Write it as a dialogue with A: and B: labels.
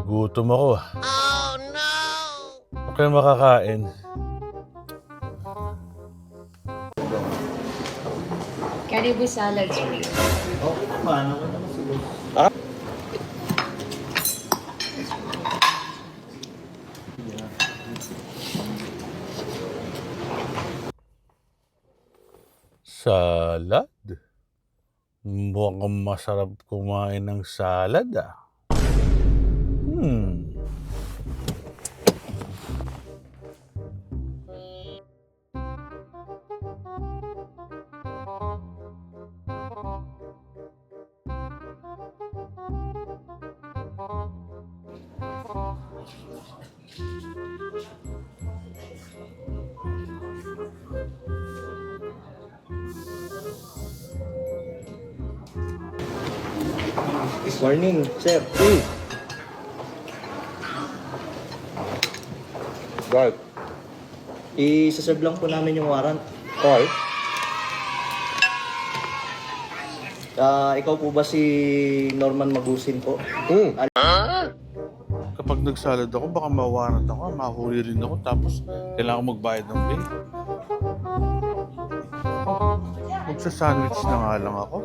A: Nagutom ako. Oh no! Huwag kayong makakain.
B: Karibu salad, sir.
C: Oh, paano ko naman siguro?
A: Salad? Mukhang masarap kumain ng salad ah.
C: Morning, sir.
D: Right.
C: I-serve lang po namin yung warrant.
D: Okay.
C: Ikaw po ba si Norman Magusin po?
A: Kapag nagsalad ako, baka mawarant ako, mahuli rin ako, tapos kailangan ko magbayad ng bill. Magsa-sandwich na nga lang ako.